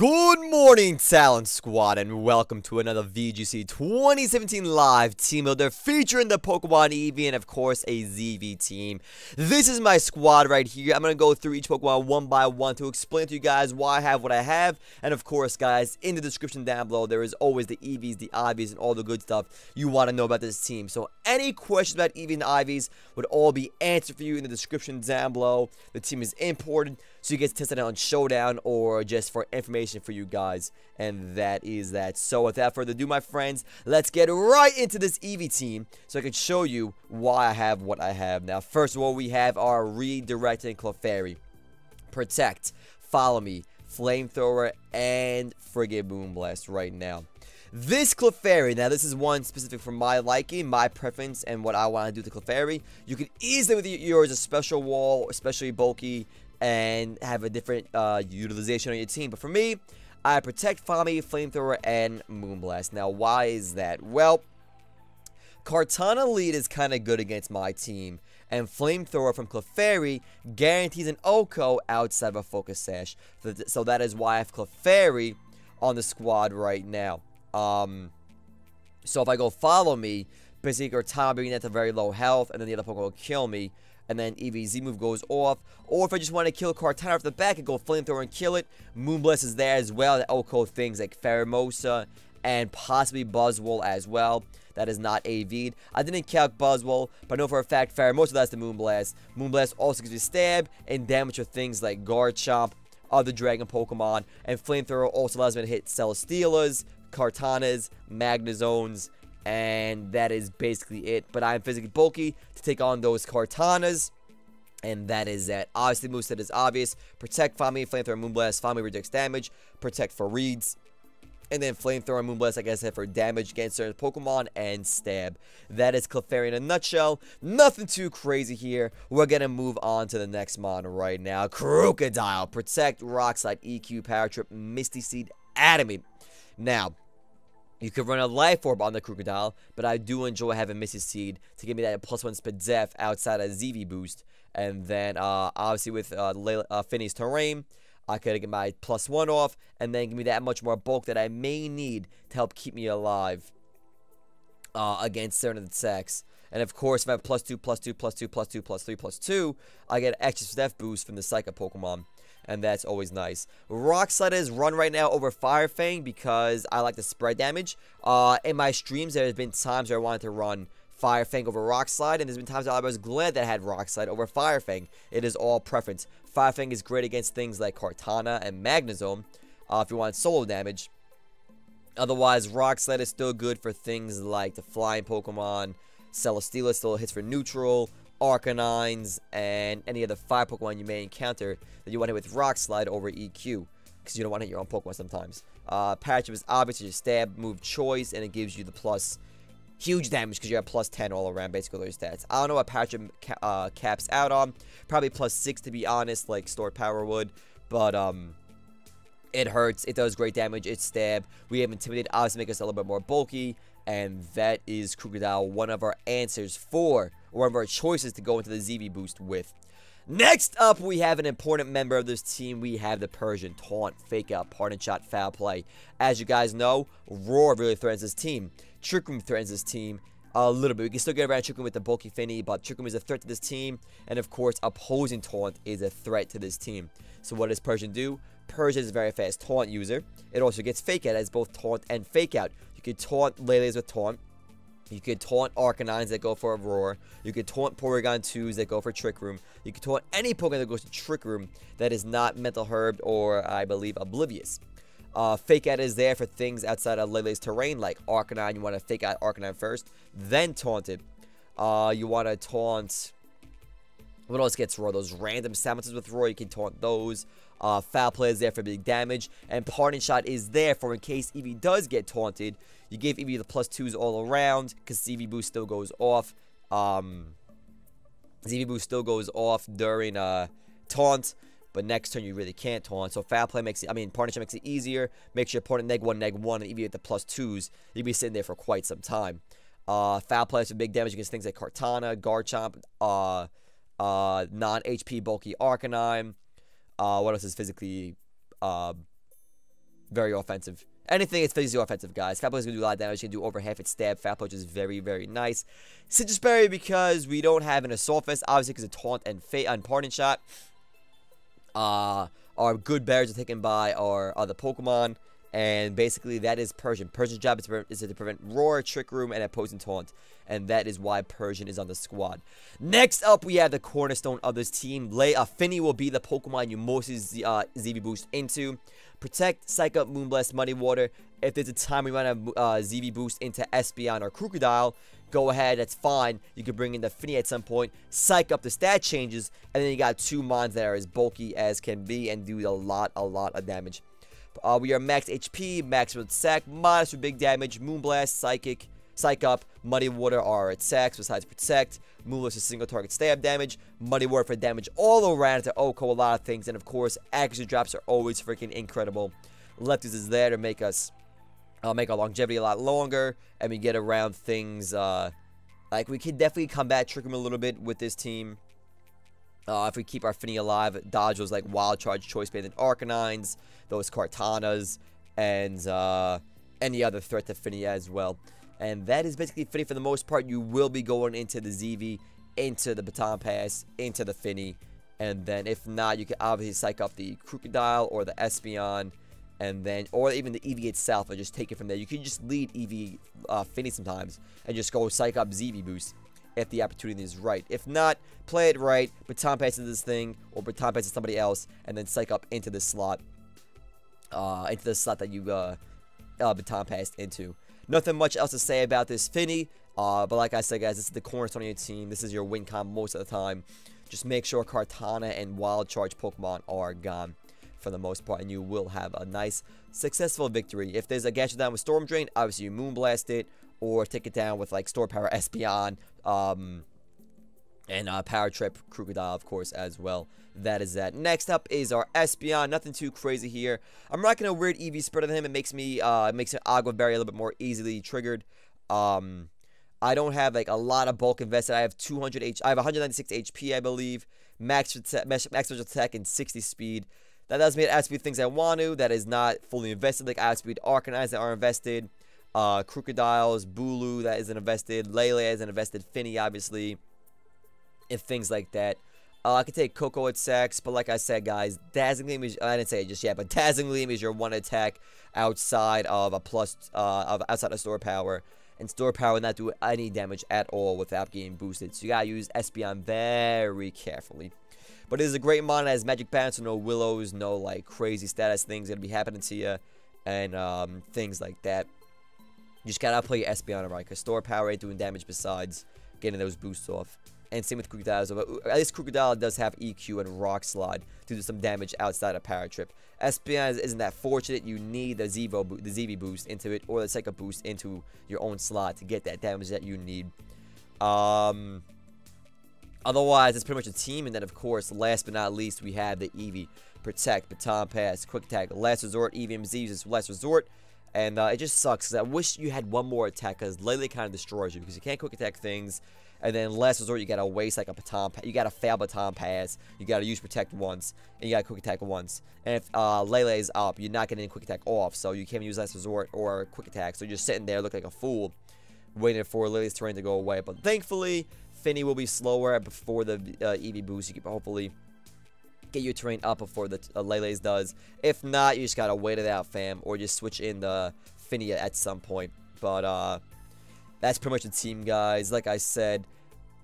Good morning, Talent Squad, and welcome to another VGC 2017 Live Team Builder featuring the Pokemon Eevee and, of course, a ZV team. This is my squad right here. I'm going to go through each Pokemon one by one to explain to you guys why I have what I have. And, of course, guys, in the description down below, there is always the Eevees, the Ivies, and all the good stuff you want to know about this team. So, any questions about Eevee and Ivies would all be answered for you in the description down below. The team is imported, so you get to test it out on Showdown or just for information for you guys, and that is that. So without further ado, my friends, let's get right into this Eevee team so I can show you why I have what I have. Now, first of all, we have our redirecting Clefairy, Protect, Follow Me, Flamethrower, and friggin' Moonblast right now. This Clefairy, now this is one specific for my liking, my preference, and what I want to do to Clefairy. You can easily with yours a special wall, especially bulky, and have a different utilization on your team. But for me, I Protect, Follow Me, Flamethrower, and Moonblast. Now, why is that? Well, Kartana lead is kind of good against my team, and Flamethrower from Clefairy guarantees an OHKO outside of a Focus Sash. So that is why I have Clefairy on the squad right now. So if I go Follow Me, basically Kartana will bring that to very low health, and then the other Pokemon will kill me. And then Eevee Z move goes off. Or if I just want to kill Kartana off the back and go Flamethrower and kill it, Moonblast is there as well. The OHKO things like Pheromosa and possibly Buzzwole as well. That is not AV'd. I didn't calc Buzzwole, but I know for a fact Pheromosa, that's the Moonblast. Moonblast also gives you Stab and damage for things like Garchomp, other Dragon Pokemon. And Flamethrower also allows me to hit Celesteelas, Kartanas, Magnezones, and that is basically it. But I'm physically bulky to take on those Kartanas, and that is that. Obviously, moveset is obvious. Protect, Follow Me, Flamethrower, Moonblast. Follow Me reduces damage. Protect for reads. And then Flamethrower and Moonblast, like I said, for damage against certain Pokemon and Stab. That is Clefairy in a nutshell. Nothing too crazy here. We're going to move on to the next mon right now. Krookodile. Protect, Rock Slide, EQ, Power Trip, Misty Seed, Adamant. Now, you could run a Life Orb on the Krookodile, but I do enjoy having Misty Seed to give me that +1 speed def outside of ZV boost. And then, obviously, with Fini's Terrain, I could get my +1 off, and then give me that much more bulk that I may need to help keep me alive against certain attacks. And of course, if I have +2, +2, +2, +2, +3, +2, I get an extra def boost from the Psych Up Pokemon. And that's always nice. Rock Slide is run right now over Fire Fang because I like the spread damage. In my streams, there have been times where I wanted to run Fire Fang over Rock Slide, and there's been times I was glad that I had Rock Slide over Fire Fang. It is all preference. Fire Fang is great against things like Kartana and Magnezone if you want solo damage. Otherwise, Rock Slide is still good for things like the flying Pokemon. Celesteela still hits for neutral. Arcanines, and any other fire Pokemon you may encounter that you want to hit with Rock Slide over EQ, because you don't want to hit your own Pokemon sometimes. Power Trip is obviously your stab move choice, and it gives you the huge damage because you have +10 all around, basically all your stats. I don't know what Power Trip caps out on, probably +6 to be honest, like Stored Power would, but it hurts, it does great damage, it's stab. We have Intimidate, obviously make us a little bit more bulky, and that is Krookodile, one of our answers for, or one of our choices to go into the ZV boost with. Next up, we have an important member of this team. We have the Persian, Taunt, Fake Out, Pardon Shot, Foul Play. As you guys know, Roar really threatens this team. Trick Room threatens this team a little bit. We can still get around Trick Room with the bulky Fini, but Trick Room is a threat to this team. And of course, opposing Taunt is a threat to this team. So what does Persian do? Persian is a very fast Taunt user. It also gets Fake Out as both Taunt and Fake Out. You can Taunt Lele's with Taunt. You could Taunt Arcanines that go for a Roar. You could Taunt Porygon 2s that go for Trick Room. You could Taunt any Pokemon that goes to Trick Room that is not Mental Herb or, I believe, Oblivious. Fake Out is there for things outside of Lele's terrain, like Arcanine. You want to Fake Out Arcanine first, then Taunt it. You want to Taunt... What else gets Roar? Those random silences with Roar, you can Taunt those. Foul Play is there for big damage. And Pardon Shot is there for in case Eevee does get taunted. You give Eevee the +2s all around, because ZV Boost still goes off. ZV Boost still goes off during Taunt, but next turn you really can't Taunt. So Foul Play makes it, Pardon Shot makes it easier. Makes your opponent -1, -1, and Eevee with the +2s. You'll be sitting there for quite some time. Foul Play is for big damage against things like Kartana, Garchomp, non-HP bulky Arcanine. What else is physically very offensive. Anything is physically offensive, guys. Fat Punch is going to do a lot of damage. It's going to do over half its stab. Fat Punch is very, very nice. Sitrus Berry, because we don't have an Assault Vest, obviously because of Taunt and Pardon Shot. Our good berries are taken by our other Pokemon. And basically, that is Persian. Persian's job is to prevent Roar, Trick Room, and opposing Taunt. And that is why Persian is on the squad. Next up, we have the cornerstone of this team. Fini will be the Pokemon you most use ZV Boost into. Protect, Psych Up, Moonblast, Muddy Water. If there's a time we want to ZV Boost into Espeon or Krookodile, go ahead, that's fine. You can bring in the Fini at some point, Psych Up the stat changes, and then you got 2 mons that are as bulky as can be and do a lot of damage. We are max HP, max with attack, modest for big damage, Moonblast, Psych Up, Muddy Water are attacks besides Protect, Moonblast is single target stab damage, Muddy Water for damage all around to OHKO a lot of things, and of course, accuracy drops are always freaking incredible. Lefties is there to make us, make our longevity a lot longer, and we get around things, like we can definitely combat Trick Room a little bit with this team. If we keep our Fini alive, dodge those like Wild Charge, Choice Band, and Arcanines, those Kartanas, and any other threat to Fini as well. And that is basically Fini for the most part. You will be going into the ZV, into the Baton Pass, into the Fini, and then if not, you can obviously Psych Up the Krookodile or the Espeon, and then, or even the Eevee itself, and just take it from there. You can just lead Eevee Fini sometimes, and just go Psych Up ZV Boost if the opportunity is right. If not, play it right, Baton Pass into this thing, or Baton Pass to somebody else, and then Psych Up into the slot, that you Baton Passed into. Nothing much else to say about this Fini, but like I said, guys, this is the cornerstone of your team. This is your win con most of the time. Just make sure Kartana and Wild Charge Pokemon are gone for the most part, and you will have a nice, successful victory. If there's a Gadget down with Storm Drain, obviously you Moonblast it, or take it down with like Store Power Espeon, and Power Trip Krookodile, of course, as well. That is that. Next up is our Espeon. Nothing too crazy here. I'm rocking a weird Eevee spread on him. It makes me makes an Aguav Berry a little bit more easily triggered. I don't have like a lot of bulk invested. I have 196 HP, I believe. Max attack and 60 speed. That does mean outspeed things I want to. That is not fully invested. Like outspeed Arcanines that are invested. Krookodiles, Bulu that isn't invested. Lele isn't invested. Fini, obviously. And things like that. I could take Coco attacks, but like I said, guys, Dazzling Gleam is, I didn't say it just yet, but Dazzling Gleam is your one attack outside of a outside of Store Power. And Store Power will not do any damage at all without getting boosted. So you gotta use Espeon very carefully. But it is a great mon that has Magic Bounce, so no Willows, no like crazy status things gonna be happening to you, and things like that. You just gotta play your Espeon right, because Store Power ain't doing damage besides getting those boosts off. And same with Krookodile, but at least Krookodile does have EQ and Rock Slide to do some damage outside of Power Trip. Espeon isn't that fortunate. You need the ZV boost into it, or the Psych Up boost into your own slot to get that damage that you need. Otherwise, it's pretty much a team. And then, of course, last but not least, we have the Eevee. Protect, Baton Pass, Quick Attack, Last Resort. Eevee Eevium Z uses Last Resort. And it just sucks, because I wish you had one more attack, because Lele kind of destroys you, because you can't Quick Attack things. And then Last Resort, you gotta waste like a Baton Pass. You gotta fail Baton Pass. You gotta use Protect once. And you gotta Quick Attack once. And if Lele is up, you're not getting Quick Attack off. So you can't use Last Resort or Quick Attack. So you're just sitting there looking like a fool, waiting for Lele's terrain to go away. But thankfully, Fini will be slower before the Eevee boost. You can hopefully get your terrain up before the Lele's does. If not, you just gotta wait it out, fam. Or just switch in the Fini at some point. But, that's pretty much the team, guys. Like I said,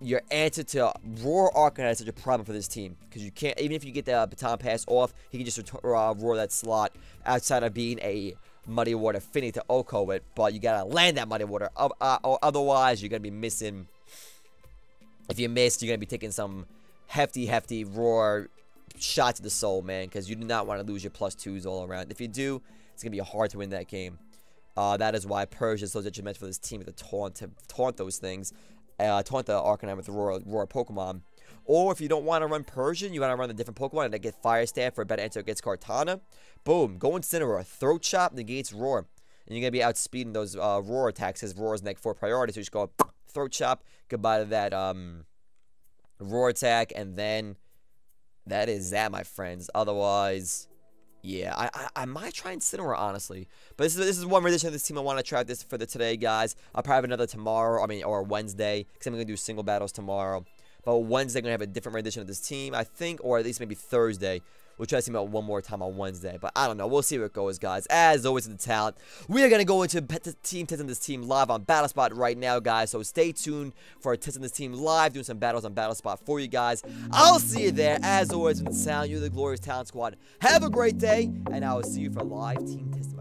your answer to Roar Arcanine is such a problem for this team, because you can't, even if you get the Baton Pass off, he can just roar that slot outside of being a Muddy Water Fini to OHKO it, but you gotta land that Muddy Water, or otherwise you're gonna be missing. If you miss, you're gonna be taking some hefty Roar shots to the soul, man, because you do not want to lose your +2s all around. If you do, it's gonna be hard to win that game. That is why Persia is so detrimental for this team with the Taunt to taunt those things. Taunt the Arcanine with the Roar Pokemon. Or if you don't want to run Persian, you want to run a different Pokemon and get Fire Stab for a better answer against Kartana. Boom. Go Incineroar. Throat Chop negates Roar. And you're going to be outspeeding those Roar attacks, because Roar is neg 4 priority. So you just go Throat Chop. Goodbye to that Roar attack. And then that is that, my friends. Otherwise, Yeah, I might try Incineroar, honestly. But this is one rendition of this team I want to try this for today, guys. I'll probably have another tomorrow, or Wednesday, because I'm going to do single battles tomorrow. But Wednesday, I'm going to have a different rendition of this team, I think, or at least maybe Thursday. We'll try to see about one more time on Wednesday. But I don't know. We'll see where it goes, guys. As always, the talent. We are going to go into team testing this team live on BattleSpot right now, guys. So stay tuned for testing this team live, doing some battles on BattleSpot for you guys. I'll see you there. As always, with the sound, you're the Glorious Talent Squad. Have a great day, and I will see you for live team testing.